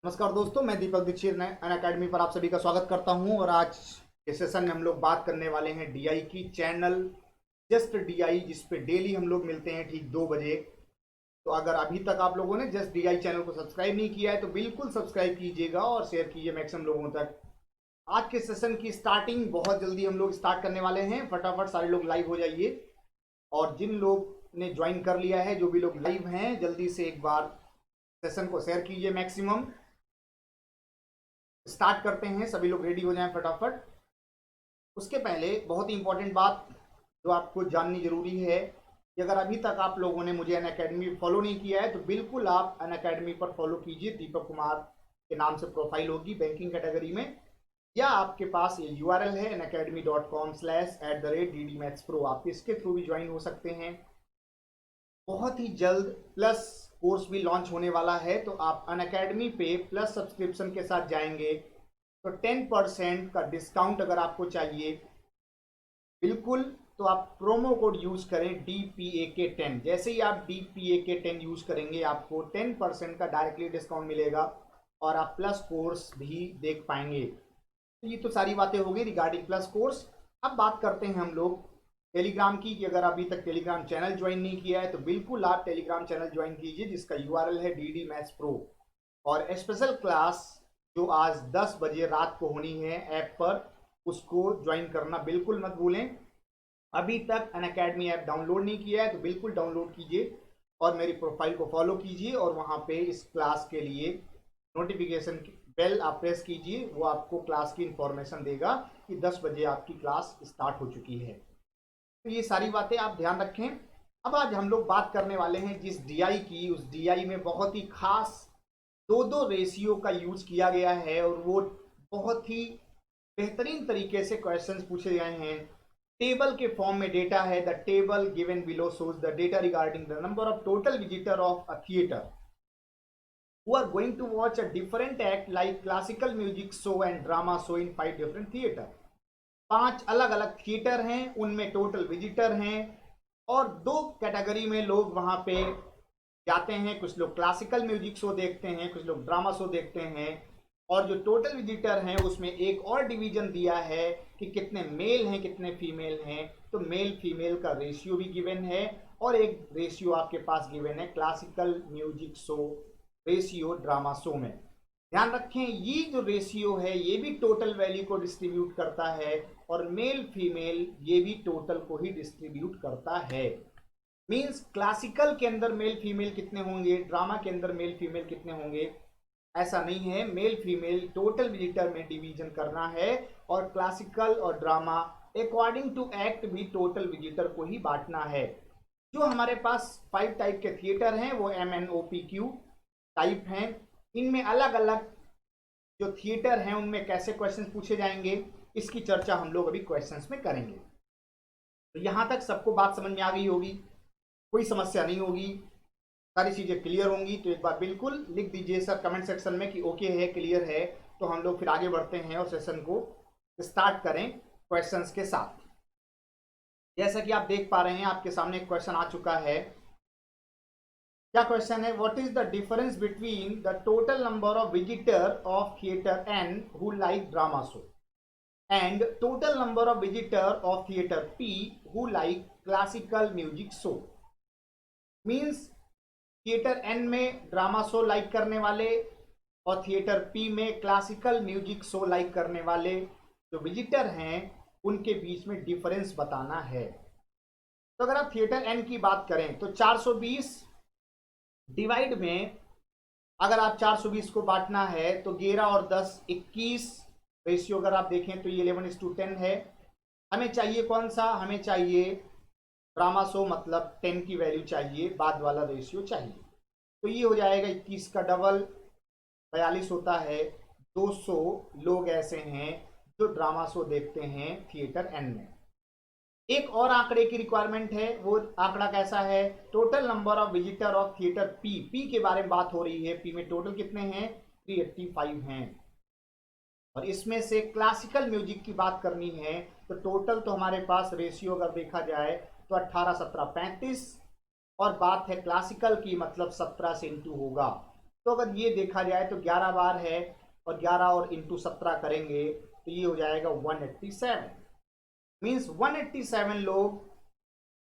नमस्कार दोस्तों, मैं दीपक दीक्षित अन अकेडमी पर आप सभी का स्वागत करता हूं। और आज के सेशन में हम लोग बात करने वाले हैं डीआई की। चैनल जस्ट डीआई, जिस पे डेली हम लोग मिलते हैं ठीक 2 बजे। तो अगर अभी तक आप लोगों ने जस्ट डीआई चैनल को सब्सक्राइब नहीं किया है तो बिल्कुल सब्सक्राइब कीजिएगा और शेयर कीजिए मैक्सिमम लोगों तक। आज के सेशन की स्टार्टिंग बहुत जल्दी हम लोग स्टार्ट करने वाले हैं। फटाफट सारे लोग लाइव हो जाइए। और जिन लोग ने ज्वाइन कर लिया है, जो भी लोग लाइव हैं, जल्दी से एक बार सेशन को शेयर कीजिए मैक्सिमम। स्टार्ट करते हैं, सभी लोग रेडी हो जाएं फटाफट। उसके पहले बहुत ही इंपॉर्टेंट बात जो आपको जाननी जरूरी है कि अगर अभी तक आप लोगों ने मुझे अन अकेडमी फॉलो नहीं किया है तो बिल्कुल आप अन अकेडमी पर फॉलो कीजिए। दीपक कुमार के नाम से प्रोफाइल होगी बैंकिंग कैटेगरी में, या आपके पास ये URL है unacademy.com/@ddmathspro। आप इसके थ्रू भी ज्वाइन हो सकते हैं। बहुत ही जल्द प्लस कोर्स भी लॉन्च होने वाला है, तो आप अन अकेडमी पे प्लस सब्सक्रिप्शन के साथ जाएंगे तो 10% का डिस्काउंट अगर आपको चाहिए बिल्कुल, तो आप प्रोमो कोड यूज करें DPAK10। जैसे ही आप DPAK10 यूज करेंगे आपको 10% का डायरेक्टली डिस्काउंट मिलेगा और आप प्लस कोर्स भी देख पाएंगे। तो ये तो सारी बातें हो गई रिगार्डिंग प्लस कोर्स। अब बात करते हैं हम लोग टेलीग्राम की, कि अगर अभी तक टेलीग्राम चैनल ज्वाइन नहीं किया है तो बिल्कुल आप टेलीग्राम चैनल ज्वाइन कीजिए, जिसका URL है DD Maths Pro। और स्पेशल क्लास जो आज 10 बजे रात को होनी है ऐप पर, उसको ज्वाइन करना बिल्कुल मत भूलें। अभी तक अन अकेडमी ऐप डाउनलोड नहीं किया है तो बिल्कुल डाउनलोड कीजिए और मेरी प्रोफाइल को फॉलो कीजिए। और वहाँ पे इस क्लास के लिए नोटिफिकेशन बेल आप प्रेस कीजिए, वो आपको क्लास की इंफॉर्मेशन देगा कि 10 बजे आपकी क्लास स्टार्ट हो चुकी है। तो ये सारी बातें आप ध्यान रखें। अब आज हम लोग बात करने वाले हैं जिस डीआई की, उस डीआई में बहुत ही खास दो दो रेशियो का यूज किया गया है और वो बहुत ही बेहतरीन तरीके से क्वेश्चंस पूछे गए हैं। टेबल के फॉर्म में डेटा है। The table given below shows the data regarding the number of total visitor of a theatre who are going to watch a different act like classical music show and drama show in 5 different theater। 5 अलग अलग theatre हैं, उनमें total visitor हैं और 2 category में लोग वहां पे जाते हैं। कुछ लोग क्लासिकल म्यूजिक शो देखते हैं, कुछ लोग ड्रामा शो देखते हैं। और जो टोटल विजिटर हैं उसमें एक और डिवीजन दिया है कि कितने मेल हैं कितने फीमेल हैं। तो मेल फीमेल का रेशियो भी गिवन है और एक रेशियो आपके पास गिवन है classical music show ratio drama show में। ध्यान रखें, ये जो रेशियो है ये भी टोटल वैल्यू को डिस्ट्रीब्यूट करता है और मेल फीमेल ये भी टोटल को ही डिस्ट्रीब्यूट करता है। मींस क्लासिकल के अंदर मेल फीमेल कितने होंगे, ड्रामा के अंदर मेल फीमेल कितने होंगे, ऐसा नहीं है। मेल फीमेल टोटल विजिटर में डिवीजन करना है और क्लासिकल और ड्रामा अकॉर्डिंग टू एक्ट भी टोटल विजिटर को ही बांटना है। जो हमारे पास 5 टाइप के थिएटर हैं वो MNOPQ टाइप हैं। इनमें अलग अलग जो थिएटर हैं उनमें कैसे क्वेश्चन पूछे जाएंगे, इसकी चर्चा हम लोग अभी क्वेश्चंस में करेंगे। तो यहां तक सबको बात समझ में आ गई होगी, कोई समस्या नहीं होगी, सारी चीजें क्लियर होंगी। तो एक बार बिल्कुल लिख दीजिए सर कमेंट सेक्शन में कि ओके है, क्लियर है। तो हम लोग फिर आगे बढ़ते हैं और सेशन को स्टार्ट करें क्वेश्चंस के साथ। जैसा कि आप देख पा रहे हैं आपके सामने एक क्वेश्चन आ चुका है। क्या क्वेश्चन है? What is the difference between the total number of visitor of theatre N who like drama show and total number of visitor of theatre P who like classical music show. Means theatre N में drama show like करने वाले और theatre P में classical music show like करने वाले जो visitor हैं उनके बीच में डिफरेंस बताना है। तो अगर आप थिएटर N की बात करें तो 420 डिवाइड में अगर आप 420 को बांटना है तो 11 और 10 21 रेशियो अगर आप देखें तो ये 11:10 है। हमें चाहिए कौन सा? हमें चाहिए ड्रामा शो, मतलब 10 की वैल्यू चाहिए, बाद वाला रेशियो चाहिए। तो ये हो जाएगा 21 का डबल 42 होता है। 200 लोग ऐसे हैं जो ड्रामा शो देखते हैं थिएटर N में। एक और आंकड़े की रिक्वायरमेंट है, वो आंकड़ा कैसा है? Total number of visitor of theatre P के बारे में बात हो रही है। P में टोटल कितने हैं? 385 हैं। और इसमें से क्लासिकल म्यूजिक की बात करनी है तो टोटल तो हमारे पास रेशियो अगर देखा जाए तो 18 17 35 और बात है क्लासिकल की, मतलब 17 से इंटू होगा। तो अगर ये देखा जाए तो 11 बार है, और 11 और इंटू 17 करेंगे तो ये हो जाएगा 187। मीन्स 187 लोग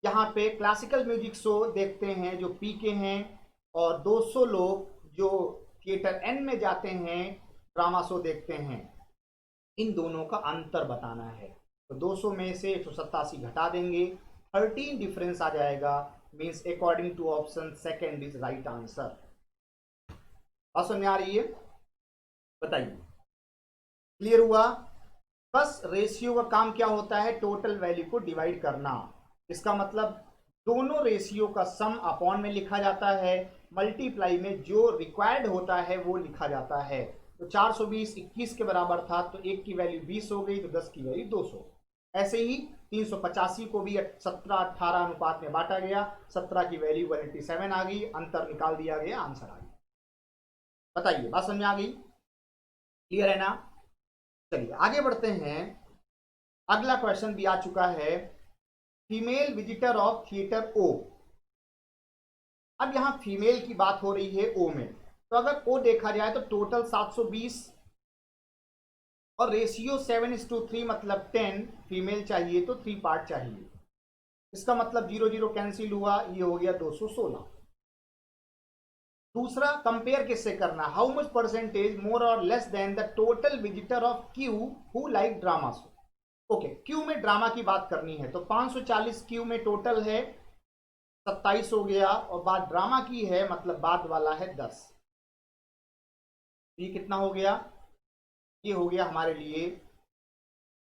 यहाँ पे क्लासिकल म्यूजिक शो देखते हैं जो पी के हैं, और 200 लोग जो थिएटर एन में जाते हैं ड्रामा शो देखते हैं। इन दोनों का अंतर बताना है। तो 200 में से 187 घटा देंगे, 13 डिफरेंस आ जाएगा। Means according to option second is right answer. बात समझ आ रही है? बताइए, क्लियर हुआ? बस रेशियो का काम क्या होता है? टोटल वैल्यू को डिवाइड करना। इसका मतलब दोनों रेशियो का सम अपॉन में लिखा जाता है, मल्टीप्लाई में जो रिक्वायर्ड होता है वो लिखा जाता है। तो 420 21 के बराबर था, तो 1 की वैल्यू 20 हो गई, तो 10 की वैल्यू 200। ऐसे ही 385 को भी 17-18 अनुपात में बांटा गया, 17 की वैल्यू 187 आ गई, अंतर निकाल दिया गया, आंसर आ गया। बताइए, बात समझ आ गई? क्लियर है ना? चलिए आगे बढ़ते हैं। अगला क्वेश्चन भी आ चुका है, फीमेल विजिटर ऑफ थिएटर ओ। अब यहां फीमेल की बात हो रही है ओ में, तो अगर ओ देखा जाए तो टोटल 720 और रेशियो 7:3 मतलब 10 फीमेल चाहिए, तो 3 पार्ट चाहिए। इसका मतलब 0 0 कैंसिल हुआ, ये हो गया 216। दूसरा, कंपेयर किससे करना? हाउ मच परसेंटेज मोर और less than the total visitor of Q who like drama show. Okay, Q में ड्रामा की बात करनी है, तो 540 क्यू में टोटल है, 27 हो गया, और बात ड्रामा की है मतलब बाद वाला है 10। ये कितना हो गया? ये हो गया हमारे लिए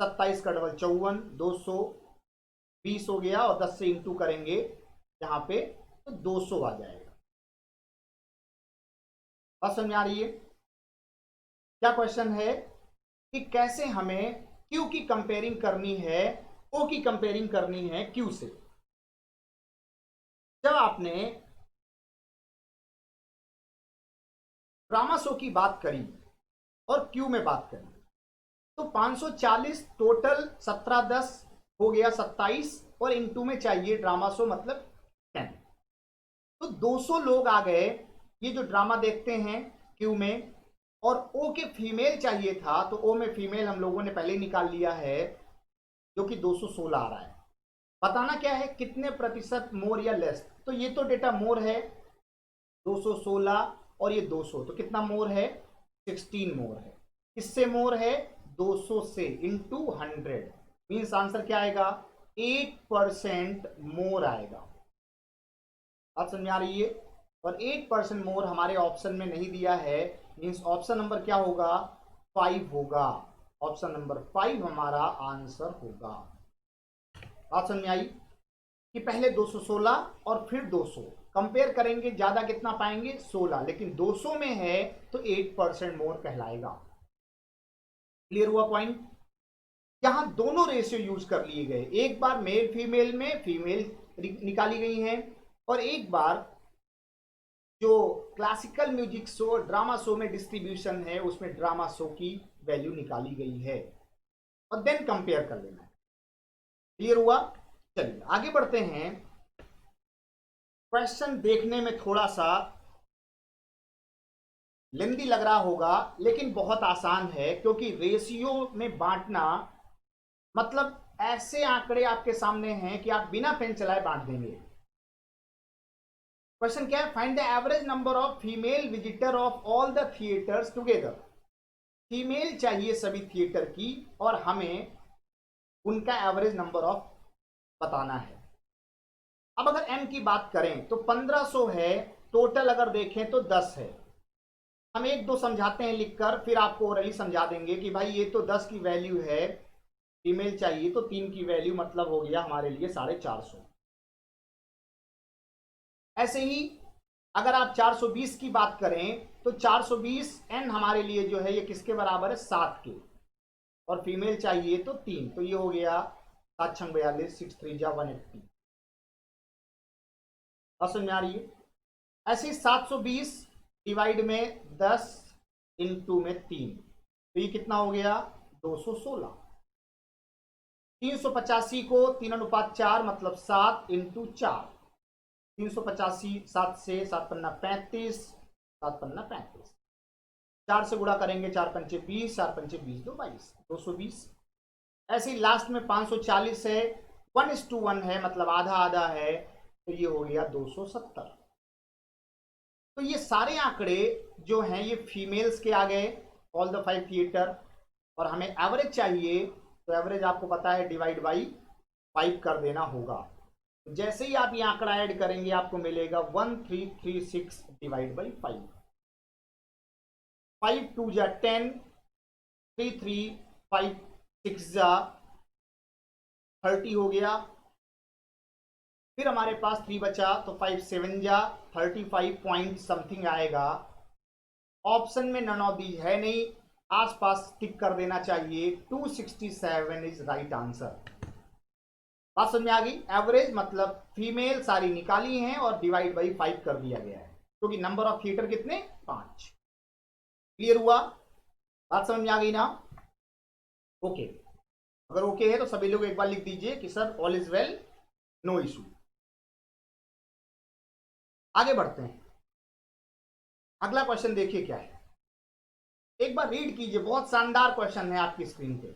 27 का डबल 54, 220 हो गया, और 10 से इंटू करेंगे यहाँ पे तो 200 आ जाएगा। बात समझ आ रही है? क्या क्वेश्चन है कि कैसे हमें क्यू की कंपेयरिंग करनी है, ओ की कंपेयरिंग करनी है क्यू से। जब आपने ड्रामा शो की बात करी और क्यू में बात करी, तो 540 टोटल 17 10 हो गया 27, और इंटू में चाहिए ड्रामा शो मतलब 10, तो 200 लोग आ गए ये जो ड्रामा देखते हैं क्यू में। और ओ के फीमेल चाहिए था, तो ओ में फीमेल हम लोगों ने पहले निकाल लिया है, जो कि 216 आ रहा है। बताना क्या है, कितने प्रतिशत मोर या लेस। तो ये तो डेटा मोर है 216, और ये 200, तो कितना मोर है? 16 मोर है। किससे मोर है? 200 से, इंटू 100। मीन्स आंसर क्या आएगा? 8% मोर आएगा। बात समझ आ रही है? और 8% मोर हमारे ऑप्शन में नहीं दिया है, मीन्स ऑप्शन नंबर क्या होगा? 5 होगा। ऑप्शन नंबर 5 हमारा आंसर होगा। बात समझ आई कि पहले 216 और फिर 200 कंपेयर करेंगे, ज्यादा कितना पाएंगे? 16, लेकिन 200 में है तो 8% मोर कहलाएगा। क्लियर हुआ पॉइंट? यहां दोनों रेशियो यूज कर लिए गए, एक बार मेल फीमेल में फीमेल निकाली गई है, और एक बार जो classical music show drama show में डिस्ट्रीब्यूशन है उसमें ड्रामा शो की वैल्यू निकाली गई है, और देन कंपेयर कर लेना है। क्लियर हुआ? चलिए आगे बढ़ते हैं। क्वेश्चन देखने में थोड़ा सा लेंदी लग रहा होगा, लेकिन बहुत आसान है, क्योंकि रेशियो में बांटना मतलब ऐसे आंकड़े आपके सामने हैं कि आप बिना पेन चलाए बांट देंगे। क्वेश्चन क्या है? Find the average number of female visitor of all the theatres together. Female चाहिए सभी थिएटर की, और हमें उनका एवरेज नंबर ऑफ बताना है। अब अगर एम की बात करें तो 1500 है, टोटल अगर देखें तो 10 है। हम एक दो समझाते हैं लिखकर, फिर आपको ओरली समझा देंगे कि भाई ये तो 10 की वैल्यू है, फीमेल चाहिए तो 3 की वैल्यू मतलब हो गया हमारे लिए 450। ऐसे ही अगर आप 420 की बात करें तो 420 एन हमारे लिए जो है ये किसके बराबर है? 7 के, और फीमेल चाहिए तो 3, तो ये हो गया 7 6 42, 6 3 जा 180। समझ में आ रही है? ऐसे ही 720 डिवाइड में 10 इंटू में 3, तो ये कितना हो गया? 216। 385 को 3:4 मतलब 7 इंटू 4, 385, 7 से 7 पन्ना 35, 7 पन्ना 35, 4 से गुणा करेंगे, 4 पंचे 20, 4 पंचे 20 दो 22, 220। ऐसे ही लास्ट में 540 है, 1:1 है, मतलब आधा आधा है, तो ये हो गया 270। तो ये सारे आंकड़े जो हैं ये फीमेल्स के आ गए, ऑल द 5 थिएटर। और हमें एवरेज चाहिए, तो एवरेज आपको पता है डिवाइड बाई 5 कर देना होगा। जैसे ही आप ये आंकड़ा ऐड करेंगे आपको मिलेगा 1336 डिवाइड बाई 5, 5 2 जा 10, 3 3 5 6 जा 30 हो गया। फिर हमारे पास 3 बचा, तो 5 7 जा 35 पॉइंट समथिंग आएगा। ऑप्शन में नन ऑफ दीज है नहीं, आसपास टिक कर देना चाहिए, 267 इज राइट आंसर। बात समझ में आ गई? एवरेज मतलब फीमेल सारी निकाली हैं और डिवाइड बाई 5 कर दिया गया है, क्योंकि नंबर ऑफ थिएटर कितने? 5। क्लियर हुआ? बात समझ में आ गई ना? ओके, अगर ओके है तो सभी लोग एक बार लिख दीजिए कि sir all is well, no issue. आगे बढ़ते हैं, अगला क्वेश्चन देखिए क्या है, एक बार रीड कीजिए, बहुत शानदार क्वेश्चन है आपकी स्क्रीन पे।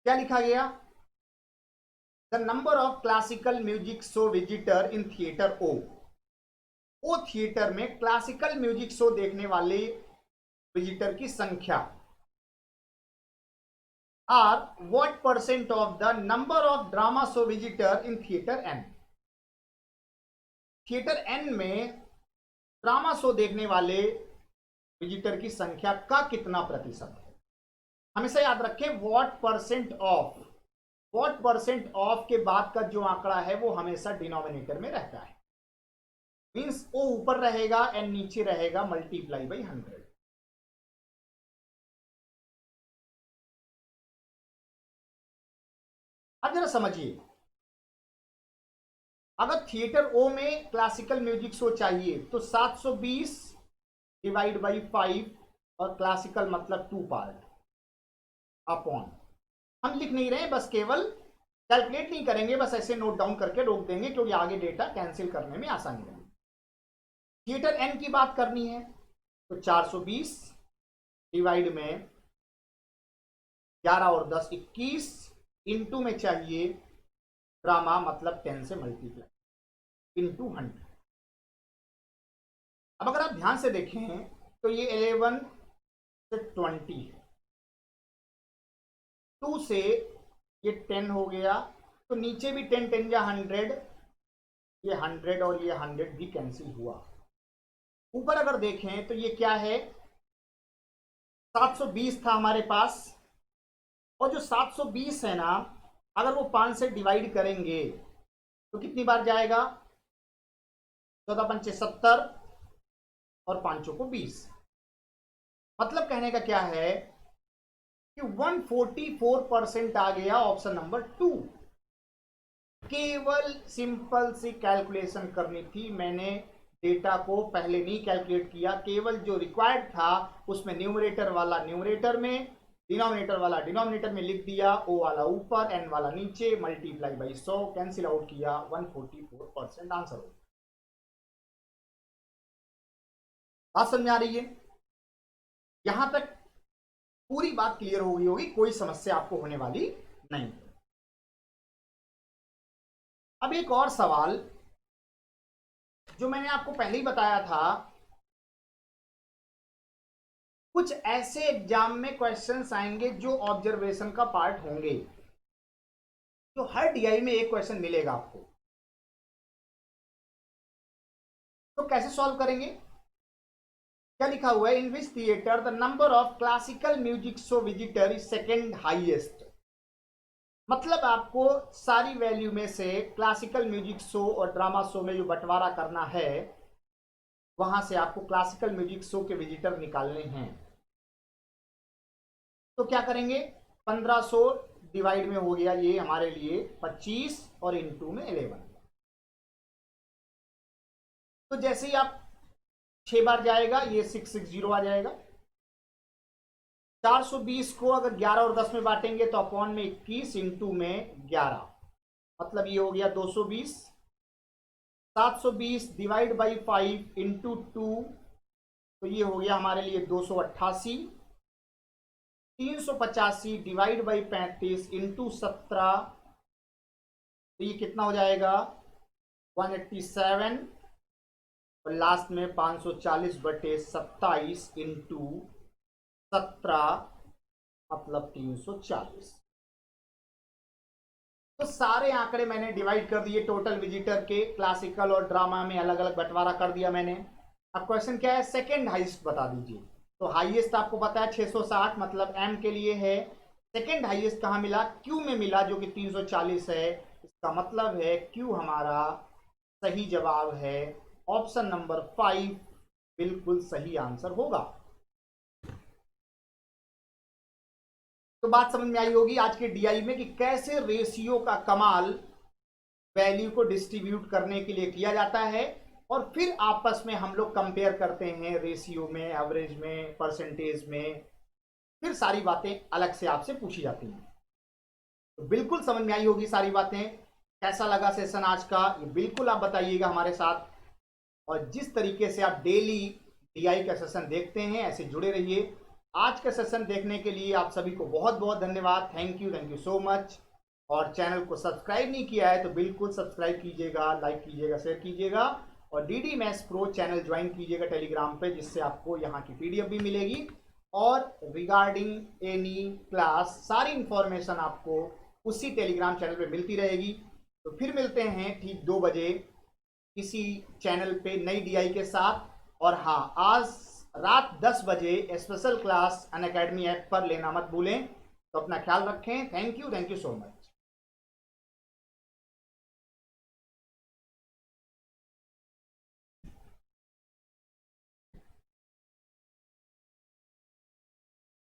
क्या लिखा गया? The number of classical music show visitor in theatre O theatre में क्लासिकल म्यूजिक शो देखने वाले विजिटर की संख्या are what percent of the number of drama show visitor in theatre N. Theatre N में ड्रामा शो देखने वाले visitor की संख्या का कितना प्रतिशत है? हमेशा याद रखें व्हाट परसेंट ऑफ के बाद का जो आंकड़ा है वो हमेशा डिनोमिनेटर में रहता है, मींस ओ ऊपर रहेगा एंड नीचे रहेगा मल्टीप्लाई बाई 100। अब जरा समझिए, अगर थिएटर ओ में क्लासिकल म्यूजिक शो चाहिए तो 720 डिवाइड बाई 5, और क्लासिकल मतलब 2 पार्ट अपॉन, हम लिख नहीं रहे, बस केवल कैलकुलेट नहीं करेंगे, बस ऐसे नोट डाउन करके रोक देंगे, क्योंकि आगे डेटा कैंसिल करने में आसानी रहेगी। थिएटर एन की बात करनी है तो 420 डिवाइड में 11 और 10 21, इंटू में चाहिए ड्रामा मतलब 10 से मल्टीप्लाई इंटू 100। अब अगर आप ध्यान से देखें तो ये 11 से 20 है, 2 से ये 10 हो गया, तो नीचे भी 10 10 या 100, ये 100 और ये 100 भी कैंसिल हुआ। ऊपर अगर देखें तो ये क्या है, 720 था हमारे पास, और जो 720 है ना, अगर वो 5 से डिवाइड करेंगे तो कितनी बार जाएगा? 14 पंचे 70 और 5 को 20। मतलब कहने का क्या है कि 144% आ गया ऑप्शन नंबर 2। केवल सिंपल सी कैलकुलेशन करनी थी, मैंने डेटा को पहले नहीं कैलकुलेट किया, केवल जो रिक्वायर्ड था उसमें न्यूमरेटर वाला न्यूमरेटर में, डिनोमिनेटर वाला डिनोमिनेटर में लिख दिया, ओ वाला ऊपर एन वाला नीचे, मल्टीप्लाई बाई 100, कैंसिल आउट किया, 144% आंसर हो। बात समझ आ रही है? यहां तक पूरी बात क्लियर हो गई होगी, कोई समस्या आपको होने वाली नहीं। अब एक और सवाल जो मैंने आपको पहले ही बताया था, कुछ ऐसे एग्जाम में क्वेश्चंस आएंगे जो ऑब्जर्वेशन का पार्ट होंगे, तो हर डीआई में एक क्वेश्चन मिलेगा आपको, तो कैसे सॉल्व करेंगे? क्या लिखा हुआ है? In which theatre the number of classical music show visitor is second highest. मतलब आपको सारी वैल्यू में से क्लासिकल म्यूजिक शो और ड्रामा शो में जो बंटवारा करना है, वहां से आपको क्लासिकल म्यूजिक शो के विजिटर निकालने हैं। तो क्या करेंगे? 1500 डिवाइड में हो गया ये हमारे लिए 25 और इनटू में 11। तो जैसे ही आप 6 बार जाएगा ये 660 आ जाएगा। 420 को अगर 11 और 10 में बांटेंगे तो अपॉन में 21 इंटू में 11, मतलब ये हो गया 220। 720 डिवाइड बाई 5 इंटू 2, तो ये हो गया हमारे लिए 288। 385 डिवाइड बाई 35 इंटू 17, तो ये कितना हो जाएगा 187। और लास्ट में 540/27 इंटू 17, मतलब 340। तो सारे आंकड़े मैंने डिवाइड कर दिए टोटल विजिटर के, क्लासिकल और ड्रामा में अलग अलग बंटवारा कर दिया मैंने। अब क्वेश्चन क्या है, सेकंड हाईएस्ट बता दीजिए। तो हाईएस्ट आपको पता है 660, मतलब एम के लिए है। सेकंड हाईएस्ट कहां मिला, क्यू में मिला, जो कि 340 है। इसका मतलब है क्यू हमारा सही जवाब है। ऑप्शन नंबर 5 बिल्कुल सही आंसर होगा। तो बात समझ में आई होगी आज के डीआई में कि कैसे रेशियो का कमाल वैल्यू को डिस्ट्रीब्यूट करने के लिए किया जाता है, और फिर आपस में हम लोग कंपेयर करते हैं रेशियो में, एवरेज में, परसेंटेज में, फिर सारी बातें अलग से आपसे पूछी जाती हैं। तो बिल्कुल समझ में आई होगी सारी बातें। कैसा लगा सेशन आज का, ये बिल्कुल आप बताइएगा हमारे साथ। और जिस तरीके से आप डेली डीआई का सेशन देखते हैं, ऐसे जुड़े रहिए। आज का सेशन देखने के लिए आप सभी को बहुत बहुत धन्यवाद। Thank you so much. और चैनल को सब्सक्राइब नहीं किया है तो बिल्कुल सब्सक्राइब कीजिएगा, लाइक कीजिएगा, शेयर कीजिएगा, और DD maths pro channel join कीजिएगा टेलीग्राम पे, जिससे आपको यहाँ की पीडीएफ भी मिलेगी। और रिगार्डिंग एनी क्लास सारी इंफॉर्मेशन आपको उसी टेलीग्राम चैनल पे मिलती रहेगी। तो फिर मिलते हैं ठीक 2 बजे इसी चैनल पे नई डीआई के साथ। और हाँ, आज रात 10 बजे स्पेशल क्लास अनअकैडमी ऐप पर लेना मत भूलें। तो अपना ख्याल रखें। Thank you so much.